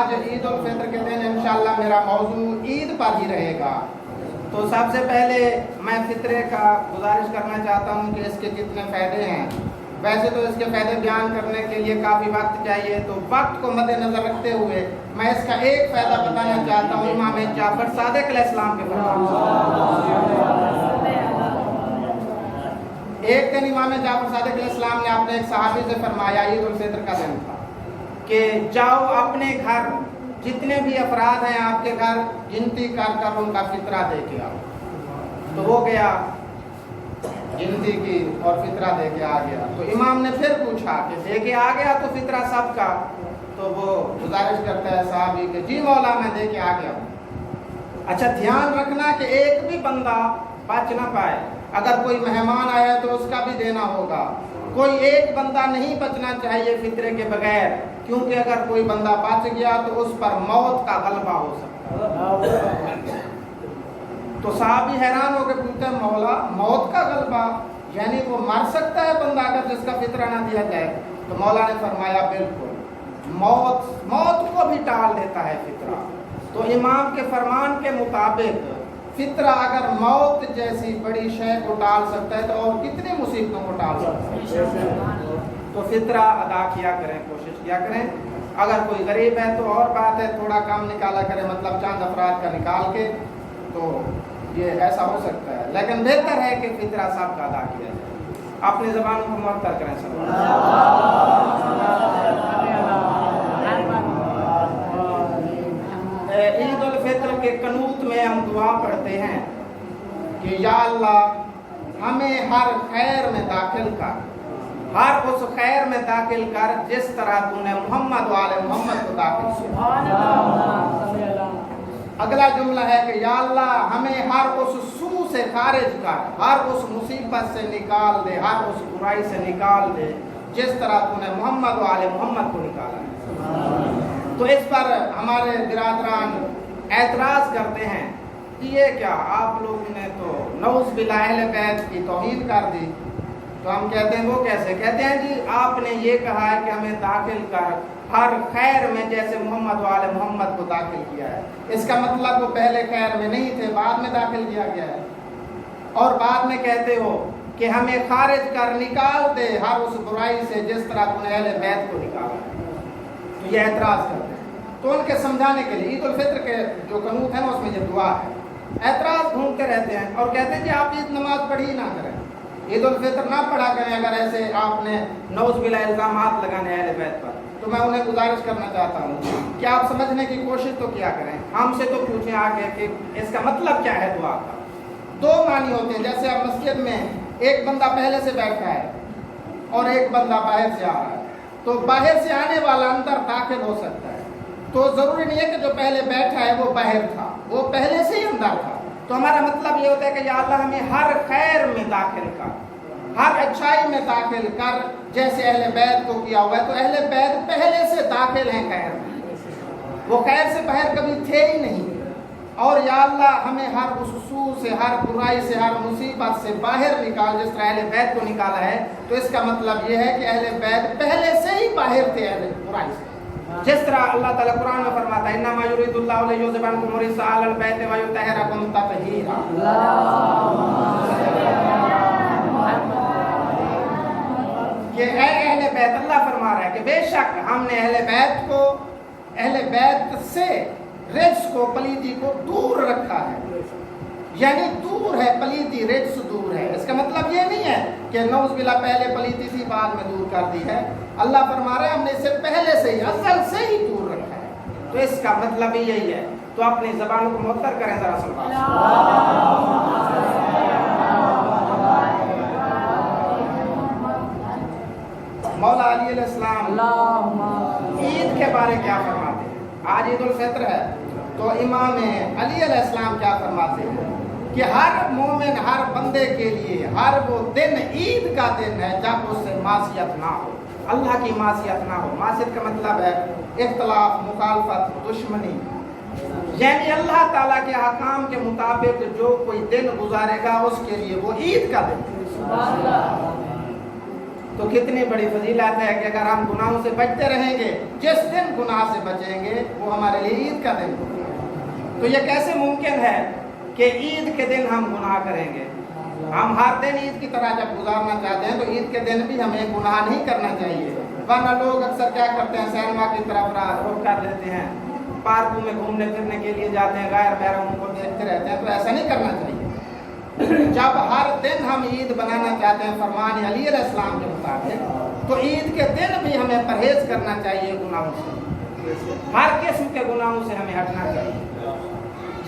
آج عید الفطر کے دن انشاءاللہ میرا موضوع عید پر ہی رہے گا۔ تو سب سے پہلے میں فطرے کا گزارش کرنا چاہتا ہوں کہ اس کے کتنے فائدے ہیں۔ ویسے تو اس کے فائدے بیان کرنے کے لیے کافی وقت چاہیے، تو وقت کو مد نظر رکھتے ہوئے میں اس کا ایک فائدہ بتانا چاہتا ہوں امام جعفر صادق علیہ السلام کے فرمان۔ ایک دن امام جعفر صادق علیہ السلام نے اپنے ایک صحابی سے فرمایا، عید الفطر کا دن تھا، کہ جاؤ اپنے گھر جتنے بھی افراد ہیں آپ کے گھر گنتی کر ان کا فطرہ دے کے آؤ۔ تو وہ گیا، گنتی کی اور فطرہ دے کے آ گیا۔ تو امام نے پھر پوچھا کہ دے کے آ گیا تو فطرہ سب کا؟ تو وہ گزارش کرتا ہے صحابی کہ جی مولا میں دے کے آ گیا ہوں۔ اچھا دھیان رکھنا کہ ایک بھی بندہ بچ نہ پائے، اگر کوئی مہمان آیا تو اس کا بھی دینا ہوگا، کوئی ایک بندہ نہیں بچنا چاہیے فطرے کے بغیر، کیونکہ اگر کوئی بندہ بچ گیا تو اس پر موت کا غلبہ ہو سکتا ہے۔ تو صحابی حیران ہو کے پوچھتے ہیں مولا موت کا غلبہ یعنی وہ مر سکتا ہے بندہ اگر جس کا فطرہ نہ دیا جائے؟ تو مولا نے فرمایا بالکل، موت کو بھی ٹال دیتا ہے فطرہ۔ تو امام کے فرمان کے مطابق فطرہ اگر موت جیسی بڑی شے کو ٹال سکتا ہے تو اور کتنی مصیبتوں کو ٹال سکتا ہے۔ تو فطرہ ادا کیا کریں، کوشش کیا کریں۔ اگر کوئی غریب ہے تو اور بات ہے، تھوڑا کم نکالا کریں، مطلب چند افراد کا نکال کے، تو یہ ایسا ہو سکتا ہے، لیکن بہتر ہے کہ فطرہ سب کا ادا کیا جائے۔ اپنی زبانوں کو معطر کریں صلی اللہ علیہ۔ عید الفطر کے قنوت میں ہم دعا پڑھتے ہیں کہ یا اللہ ہمیں ہر خیر میں داخل کر، ہر اس خیر میں داخل کر جس طرح تو نے محمد و آل محمد کو داخل کیا۔ اگلا جملہ ہے کہ یا اللہ ہمیں ہر اس سو سے خارج کر، ہر اس مصیبت سے نکال دے، ہر اس برائی سے نکال دے جس طرح تو نے محمد و آل محمد کو نکالا ہے۔ تو اس پر ہمارے برادران اعتراض کرتے ہیں کہ یہ کیا آپ لوگوں نے تو نعوذ باللہ اہل بیت کی توہین کر دی۔ تو ہم کہتے ہیں وہ کیسے؟ کہتے ہیں جی آپ نے یہ کہا ہے کہ ہمیں داخل کر ہر خیر میں جیسے محمد و آل محمد کو داخل کیا ہے، اس کا مطلب وہ پہلے خیر میں نہیں تھے، بعد میں داخل کیا گیا ہے۔ اور بعد میں کہتے ہو کہ ہمیں خارج کر نکال دے ہر اس برائی سے جس طرح تو نے اہل بیت کو نکالا ہے۔ تو یہ اعتراض کرتے ہیں، تو ان کے سمجھانے کے لیے عید الفطر کے جو قنوت ہے اس میں یہ دعا ہے۔ اعتراض ڈھونڈتے رہتے ہیں اور کہتے ہیں کہ آپ عید نماز پڑھی نہ کریں، عید الفطر نہ پڑھا کریں اگر ایسے آپ نے نعوذ باللہ الزامات لگانے اہل بیت پر۔ تو میں انہیں گزارش کرنا چاہتا ہوں کہ آپ سمجھنے کی کوشش تو کیا کریں، ہم سے تو پوچھیں آگے کہ اس کا مطلب کیا ہے دعا کا۔ دو معنی ہوتے ہیں، جیسے اب مسجد میں ایک بندہ پہلے سے بیٹھا ہے اور ایک بندہ باہر سے آ رہا ہے، تو باہر سے آنے والا اندر داخل ہو سکتا ہے، تو ضروری نہیں ہے کہ جو پہلے بیٹھا ہے وہ باہر تھا، وہ پہلے سے ہی اندر تھا۔ تو ہمارا مطلب یہ ہوتا ہے کہ یا اللہ ہمیں ہر خیر میں داخل کر، ہر اچھائی میں داخل کر جیسے اہل بیت کو کیا ہوا ہے۔ تو اہل بیت پہلے سے داخل ہیں خیر میں، وہ خیر سے باہر کبھی تھے ہی نہیں۔ اور یا اللہ ہمیں ہر اس سو سے، ہر برائی سے، ہر مصیبت سے باہر نکال جس طرح اہل بیت کو نکالا ہے۔ تو اس کا مطلب یہ ہے کہ اہل بیت پہلے سے ہی باہر تھے اہل برائی سے، جس طرح اللہ تعالیٰ قرآن میں فرماتا ہے انما یرید اللہ لیذھب عنکم الرجس اہل البیت ویطہرکم تطہیرا۔ کہ اے اہل بیت، اللہ فرما رہا ہے کہ بے شک ہم نے اہل بیت کو، اہل بیت سے رجس کو، پلیتی کو دور رکھا ہے، یعنی دور ہے پلیتی، رجس دور ہے۔ اس کا مطلب یہ نہیں ہے کہ نعوذ باللہ پہلے پلیتی تھی بعد میں دور کر دی ہے، اللہ فرما رہا ہے ہم نے اسے پہلے سے ہی، ازل سے ہی دور رکھا ہے۔ تو اس کا مطلب ہی یہی ہے۔ تو اپنی زبانوں کو معطر کریں ذرا سلام۔ مولا علی علیہ السلام عید کے بارے کیا فرماتے ہیں؟ آج عید الفطر ہے تو امام علی علیہ السلام کیا فرماتے ہیں کہ ہر مومن، ہر بندے کے لیے ہر وہ دن عید کا دن ہے جب اس سے معصیت نہ ہو، اللہ کی معصیت نہ ہو۔ معصیت کا مطلب ہے اختلاف، مخالفت، دشمنی، یعنی اللہ تعالیٰ کے احکام کے مطابق جو کوئی دن گزارے گا اس کے لیے وہ عید کا دن ہے۔ तो कितनी बड़ी फजीलत है कि अगर हम गुनाहों से बचते रहेंगे, जिस दिन गुनाह से बचेंगे वो हमारे लिए ईद का दिन होगा। तो ये कैसे मुमकिन है कि ईद के दिन हम गुनाह करेंगे? हम हर दिन ईद की तरह जब गुजारना चाहते हैं तो ईद के दिन भी हमें गुनाह नहीं करना चाहिए। वरना लोग अक्सर क्या करते हैं, सिनेमा की तरफ रुख कर लेते हैं, पार्कों में घूमने फिरने के लिए जाते हैं, गैर महरमों को देखते रहते हैं। तो ऐसा नहीं करना चाहिए। जब हर दिन हम ईद बनाना चाहते हैं फरमान अली अलैहिस्सलाम के मुताबिक, तो ईद के दिन भी हमें परहेज करना चाहिए गुनाहों से, हर किस्म के गुनाहों से हमें हटना चाहिए।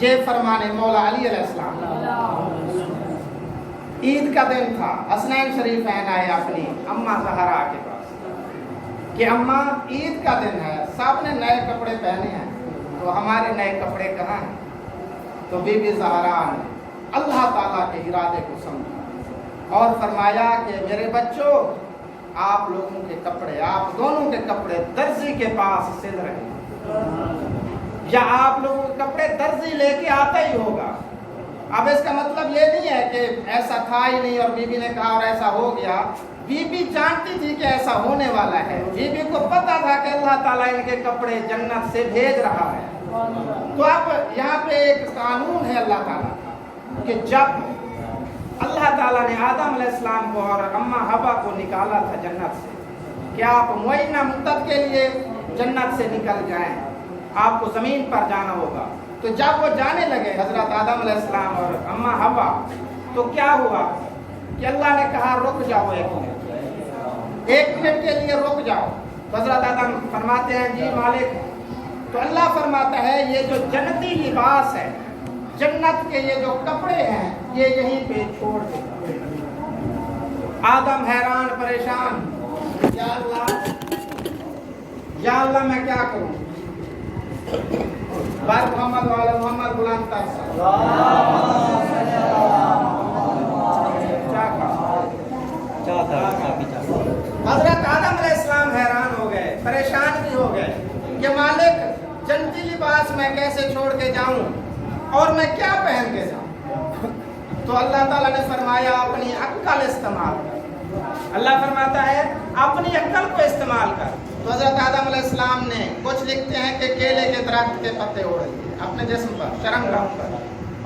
ये फरमान मौला अली अलैहिस्सलाम। ईद का दिन था, हसनैन शरीफैन आए अपनी अम्मा ज़हरा के पास कि अम्मा ईद का दिन है, सब ने नए कपड़े पहने हैं, तो हमारे नए कपड़े कहाँ हैं? तो बीबी ज़हरा ने अल्लाह ताला के इरादे को समझा और फरमाया कि मेरे बच्चों, आप लोगों के कपड़े, आप दोनों के कपड़े दर्जी के पास सिल रहे, या आप लोगों के कपड़े दर्जी लेके आता ही होगा। अब इसका मतलब ये नहीं है कि ऐसा था ही नहीं और बीबी ने कहा और ऐसा हो गया। बीबी जानती थी कि ऐसा होने वाला है, बीबी को पता था कि अल्लाह ताला इनके कपड़े जन्नत से भेज रहा है। तो अब यहाँ पे एक कानून है अल्लाह ताला कि जब अल्लाह ताला ने आदम अलैहिस्सलाम को और अम्मा हवा को निकाला था जन्नत से कि आप मुअय्यना मुद्दत के लिए जन्नत से निकल जाएं, आपको ज़मीन पर जाना होगा। तो जब वो जाने लगे हज़रत आदम अलैहिस्सलाम और अम्मा हवा, तो क्या हुआ कि अल्लाह ने कहा रुक जाओ, एक मिनट के लिए रुक जाओ। तो हज़रत आदम फरमाते हैं जी मालिक। तो अल्लाह फरमाता है ये जो जन्नती लिबास है, जन्नत के ये जो कपड़े हैं, ये यहीं पे छोड़ दे। आदम हैरान परेशान, या अल्लाह मैं क्या करूं? बार मोहम्मद वाले मोहम्मद गुलाम हजरत आदम अलैहिस्सलाम हैरान हो गए, परेशान भी हो गए कि मालिक जन्नती लिबास मैं कैसे छोड़ के जाऊं और मैं क्या पहन के जाऊं? तो अल्लाह ताला ने फरमाया अपनी अक्ल इस्तेमाल कर। अल्लाह फरमाता है अपनी अक्ल को इस्तेमाल कर। तो हज़रत आदम अलैहिस्सलाम ने, कुछ लिखते हैं कि केले के दरख्त के पत्ते ओढ़ लिए अपने जिस्म पर, शर्मगाह पर,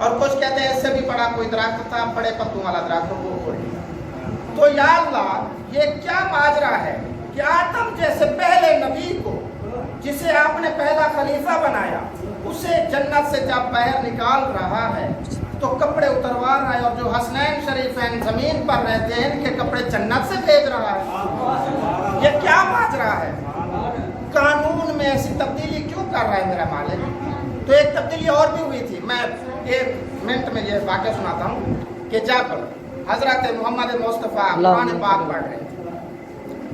और कुछ कहते हैं इससे भी बड़ा कोई दरख्त था, बड़े पत्तों वाला दरख्त, वो ओढ़ लिया। तो या अल्लाह ये क्या माजरा है कि आदम जैसे पहले नबी को, जिसे आपने पहला खलीफा बनाया, उसे जन्नत से जब बाहर निकाल रहा है तो कपड़े उतरवा रहा है, और जो हसनैन शरीफैन जमीन पर रहते हैं इनके कपड़े जन्नत से भेज रहा है। ये क्या माजरा है? कानून में ऐसी तब्दीली क्यों कर रहा है मेरा मालिक? तो एक तब्दीली और भी हुई थी, मैं एक मिनट में ये वाक़या सुनाता हूँ कि जब हजरत मोहम्मद मुस्तफ़ा कुरान पाक पढ़ रहे थे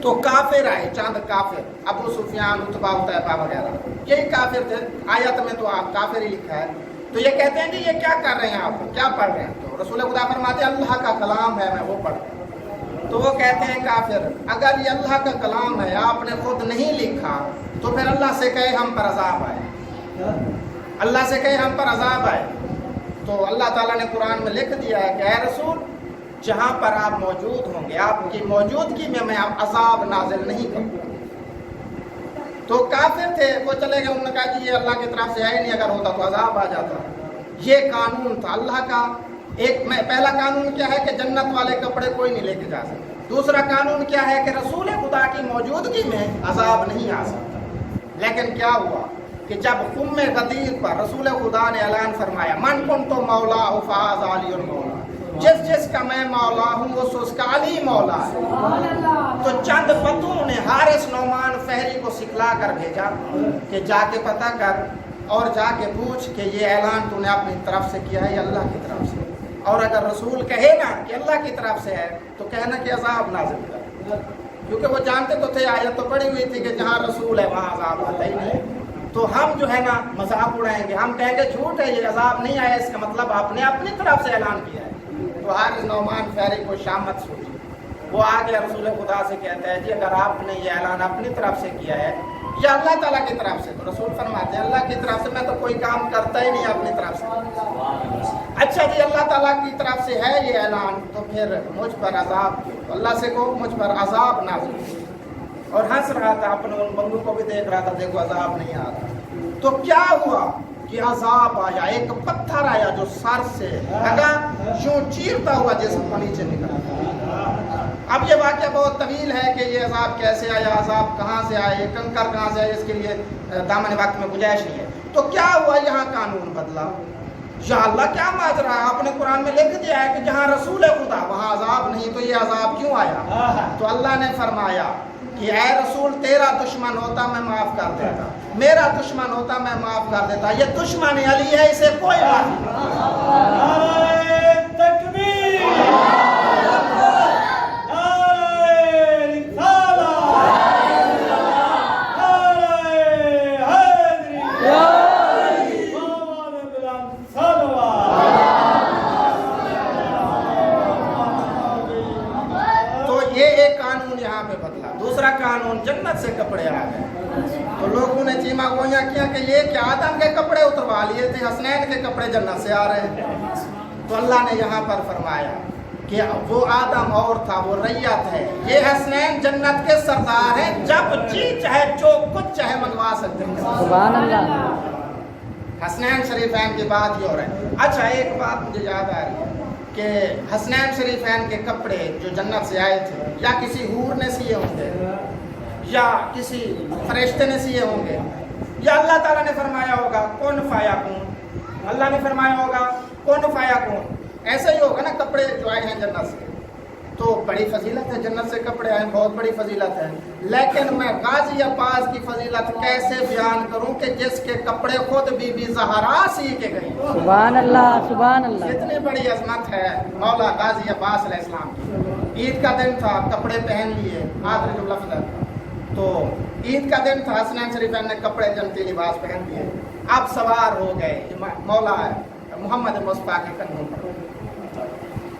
तो काफिर आए, चंद काफिर, अबू सुफियान, उतबा, उतैबा वगैरह, यही काफिर थे। आयत में तो आप काफिर ही लिखा है। तो ये कहते हैं कि ये क्या कर रहे हैं, आप क्या पढ़ रहे हैं? तो रसूल खुदा फरमाते हैं अल्लाह का कलाम है, मैं वो पढ़ रहा हूं। तो वो कहते हैं काफिर, अगर ये अल्लाह का कलाम है, आपने खुद नहीं लिखा, तो फिर अल्लाह से कहे हम पर अजाब आए, अल्लाह से कहे हम पर अजाब आए। तो अल्लाह ताला ने कुरान में लिख दिया है कि ऐ रसूल, जहाँ पर आप मौजूद होंगे, आपकी मौजूदगी में मैं अजाब नाजिल नहीं करूँगा। तो काफिर थे, वो चले गए, उन्होंने कहा कि ये अल्लाह की तरफ से है ही नहीं, अगर होता तो अजाब आ जाता। ये कानून था अल्लाह का। पहला कानून क्या है कि जन्नत वाले कपड़े कोई नहीं लेके जा सकता। दूसरा कानून क्या है कि रसूल खुदा की मौजूदगी में अजाब नहीं आ सकता। लेकिन क्या हुआ कि जब कुम्मे गदीर पर रसूल खुदा ने ऐलान फरमाया मन कुन्तु मौला फ़हाज़ा अली मौला, जिसका मैं मौला हूँ वो उसका अली मौला है। तो चंद पत्तों ने हारिस नौमान फहरी को सिखला कर भेजा कि जाके पता कर और जाके पूछ कि ये ऐलान तूने अपनी तरफ से किया है या अल्लाह की तरफ से, और अगर रसूल कहे ना कि अल्लाह की तरफ से है तो कहना कि अजाब नाज़िल कर, क्योंकि वो जानते तो थे, आयत तो पड़ी हुई थी कि जहाँ रसूल है वहाँ अजाब आता ही नहीं। तो हम जो है ना मजाक उड़ाएंगे, हम कहेंगे झूठ है, ये अजाब नहीं आया, इसका मतलब आपने अपनी तरफ से ऐलान किया है। तो हारिस नौमान फहरी को शामत सूझी, वो आ गया रसूल खुदा से कहता है जी अगर आपने ये ऐलान अपनी तरफ से किया है या अल्लाह ताला की तरफ से? तो रसूल फरमाते हैं अल्लाह की तरफ से, मैं तो कोई काम करता ही नहीं अपनी तरफ से। अच्छा जी, अल्लाह ताला की तरफ से है ये ऐलान, तो फिर मुझ पर अजाब क्यों? तो अल्लाह से कहो मुझ पर अजाब नाज़िल, और हंस रहा था, अपने उन बंदों को भी देख रहा था, देखो अजाब नहीं आ रहा। तो क्या हुआ कि अजाब आया, एक पत्थर आया जो सर से लगा, यूं चीरता हुआ जिस्म को नीचे निकला। अब ये वाक़या बहुत तवील है कि ये अजाब कैसे आया, अजाब कहाँ से आया, ये कंकर कहाँ से आया, इसके लिए दामन वक्त में गुंजाइश नहीं है। तो क्या हुआ, यहाँ कानून बदला। या अल्लाह क्या माजरा है, आपने कुरान में लिख दिया है कि जहाँ रसूल खुदा वहाँ अजाब नहीं, तो ये अजाब क्यों आया? तो अल्लाह ने फरमाया कि ऐ रसूल, तेरा दुश्मन होता मैं माफ कर देता, मेरा दुश्मन होता मैं माफ कर देता, ये दुश्मन अली है, इसे कोई माफ नहीं। दूसरा कानून, जन्नत से कपड़े आ गए। तो लोगों ने चीमा गोइयां किया कि ये क्या, आदम के कपड़े उतरवा लिए थे, हसनैन के कपड़े जन्नत से आ रहे हैं। तो अल्लाह ने यहाँ पर फरमाया कि वो आदम और था, वो रैयत है, ये हसनैन जन्नत के सरदार हैं, जब जी चाहे जो कुछ चाहे मंगवा सकते हैं। सुभान अल्लाह। हसनैन शरीफैन की बात ही हो रही है। अच्छा, एक बात मुझे याद आ रही है कि हसनैन शरीफैन के कपड़े जो जन्नत से आए थे, या किसी हूर ने सिए होंगे, या किसी फरिश्ते ने सिए होंगे, या अल्लाह ताला ने फरमाया होगा कौन फाया कौन, अल्लाह ने फरमाया होगा कौन फाया कौन, ऐसा ही होगा ना। कपड़े जो आए हैं जन्नत से, तो बड़ी फजीलत है, जन्नत से कपड़े आए, बहुत बड़ी फजीलत है। लेकिन मैं गाजी अब्बास की फजीलत कैसे बयान करूं कि जिसके कपड़े खुद बीबी ज़हरा सी के गई। सुभान अल्लाह, सुभान अल्लाह। इतनी बड़ी अजमत है मौला गाजी अब्बास अलैहिस्सलाम की। ईद का दिन था, कपड़े पहन लिए, आखिरी जो लफ्ज़ था, तो ईद का दिन था, हसनैन शरीफैन ने कपड़े जन्नती लिबास पहन लिए। अब सवार हो गए मौला मोहम्मद मुस्तफा के कंधों पर,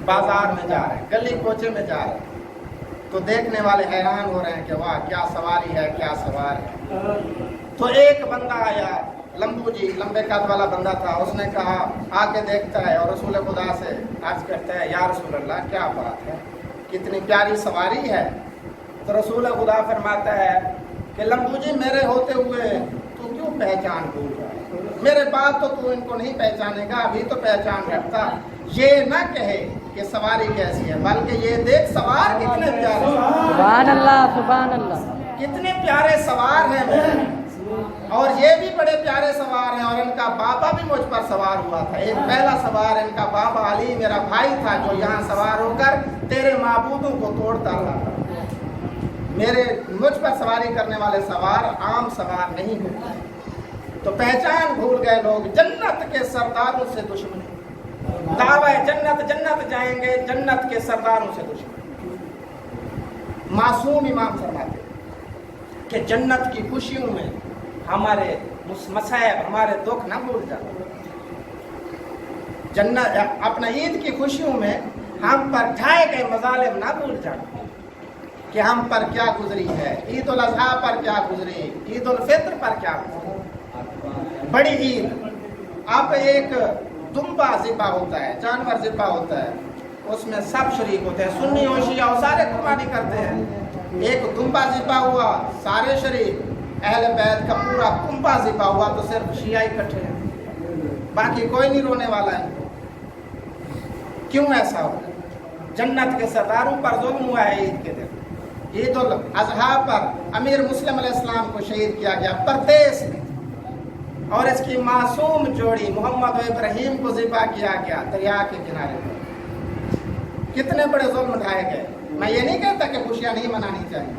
बाजार में जा रहे हैं, गली कोचे में जा रहे हैं, तो देखने वाले हैरान हो रहे हैं कि वाह क्या सवारी है, क्या सवार है। तो एक बंदा आया, लंबू जी, लंबे कद वाला बंदा था, उसने कहा आके देखता है और रसूल खुदा से अर्ज करता है, या रसूल अल्लाह क्या बात है, कितनी प्यारी सवारी है। तो रसूल खुदा फरमाता है कि लंबू जी, मेरे होते हुए तू क्यों पहचान भूल रहा है, मेरे बाद तो तू इनको नहीं पहचानेगा, अभी तो पहचान रखता। ये ना कहे कि सवारी कैसी है, बल्कि ये देख सवार कितने प्यारे, सुभान अल्लाह, सुभान अल्लाह, कितने प्यारे सवार हैं मेरे, और ये भी बड़े प्यारे सवार हैं, और इनका बाबा भी मुझ पर सवार हुआ था। एक पहला सवार इनका बाबा अली मेरा भाई था, जो यहाँ सवार होकर तेरे माबूदों को तोड़ता रहा। मेरे मुझ पर सवारी करने वाले सवार आम सवार नहीं होते। तो पहचान भूल गए लोग, जन्नत के सरदारों से दुश्मनी, दावा है जन्नत, जन्नत जाएंगे, जन्नत के सरदारों से दुश्मनी। मासूम इमाम फरमाते कि जन्नत की खुशियों में हमारे मसाइब, हमारे दुख ना भूल जाओ। जन्नत अपना ईद की खुशियों में हम पर ढाए गए मजालिम ना भूल जाओ कि हम पर क्या गुजरी है, ईद उल अज़हा पर क्या गुजरी, ईद उल फित्र पर क्या गुजरी, बड़ी ईद। आप एक दुम्बा ज़िबा होता है, जानवर ज़िबा होता है, उसमें सब शरीक होते हैं, सुन्नी और शिया और सारे कुर्बानी करते हैं। एक दुम्बा ज़िबा हुआ, सारे शरीक, अहले बैत का पूरा कुंबा ज़िबा हुआ, तो सिर्फ शिया इकट्ठे हैं, बाकी कोई नहीं रोने वाला है। क्यों ऐसा हो? जन्नत के सरदारों पर जुल्म हुआ है ईद के दिन। ईद उल अज़हा पर अमीर मुस्लिम अलैहिस्सलाम को शहीद किया गया परदेश में, और इसकी मासूम जोड़ी मोहम्मद इब्राहिम को ज़िबा किया गया दरिया के किनारे पर। कितने बड़े जुल्म ढाए गए। मैं ये नहीं कहता कि खुशियाँ नहीं मनानी चाहिए,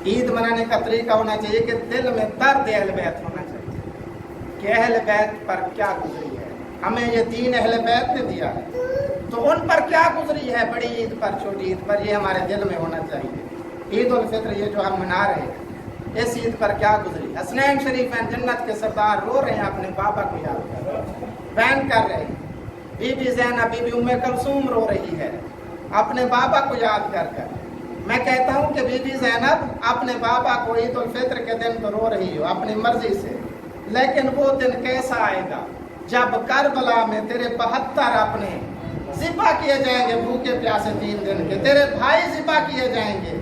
ईद मनाने का तरीका होना चाहिए कि दिल में दर्द अहले बैत होना चाहिए कि अहले बैत पर क्या गुजरी है, हमें ये दीन अहले बैत ने दिया है, तो उन पर क्या गुजरी है, बड़ी ईद पर, छोटी ईद पर, ये हमारे दिल में होना चाहिए। ईद उल फित्र ये जो हम मना रहे हैं, इस ईद पर क्या गुजरी। हसनैन शरीफैन जन्नत के सरदार रो रहे हैं, अपने बाबा को याद कर रहे हैं, बैन कर रहे हैं। बीबी ज़ैनब, बीबी उम्मे कुलसूम रो रही है अपने बाबा को याद कर कर। मैं कहता हूँ कि बीबी ज़ैनब अपने बाबा को ईद उल फित्र के दिन तो रो रही हो अपनी मर्जी से, लेकिन वो दिन कैसा आएगा जब करबला में तेरे 72 अपने ज़िबा किए जाएंगे भूखे प्यासे 3 दिन के, तेरे भाई ज़िबा किए जाएंगे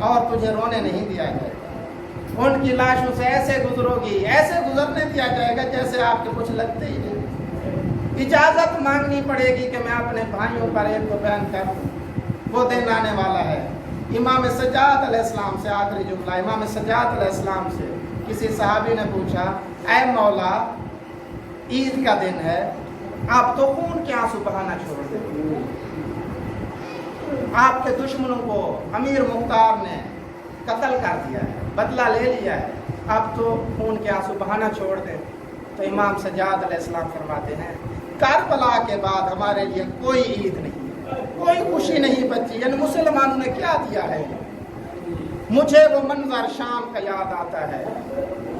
और तुझे रोने नहीं दिया जाएगा। उनकी लाशों से ऐसे गुजरोगी, ऐसे गुजरने दिया जाएगा जैसे आपके कुछ लगते ही नहीं। इजाज़त मांगनी पड़ेगी कि मैं अपने भाइयों पर एक को बयान करूं, वो दिन आने वाला है। इमाम सज्जाद अलैहिस्सलाम से आखिरी जुमला, इमाम सज्जाद अलैहिस्सलाम से किसी सहाबी ने पूछा, ऐ मौला ईद का दिन है, आप तो खून के आंसू बहाना छोड़ दे। आपके दुश्मनों को अमीर मुख्तार ने कत्ल कर दिया है, बदला ले लिया है, आप तो खून के आंसू बहाना छोड़ दें। तो इमाम सज्जाद अलैहिस्सलाम फरमाते हैं, करबला के बाद हमारे लिए कोई ईद नहीं है, कोई खुशी नहीं बची। यानी मुसलमानों ने क्या दिया है। मुझे वो मंजर शाम का याद आता है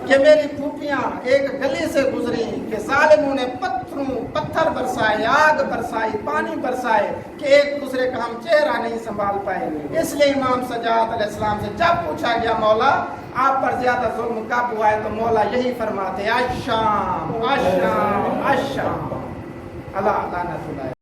कि मेरी फूफियाँ एक गली से गुजरी कि जालिमों ने पत्थर बरसाए, आग बरसाई, पानी बरसाए कि एक दूसरे का हम चेहरा नहीं संभाल पाए। इसलिए इमाम सज्जाद अलैहिस्सलाम से जब पूछा गया, मौला आप पर ज्यादा जुल्म कब हुआ है, तो मौला यही फरमाते, अश्शाम अश्शाम अश्शाम। अल्लाह लानत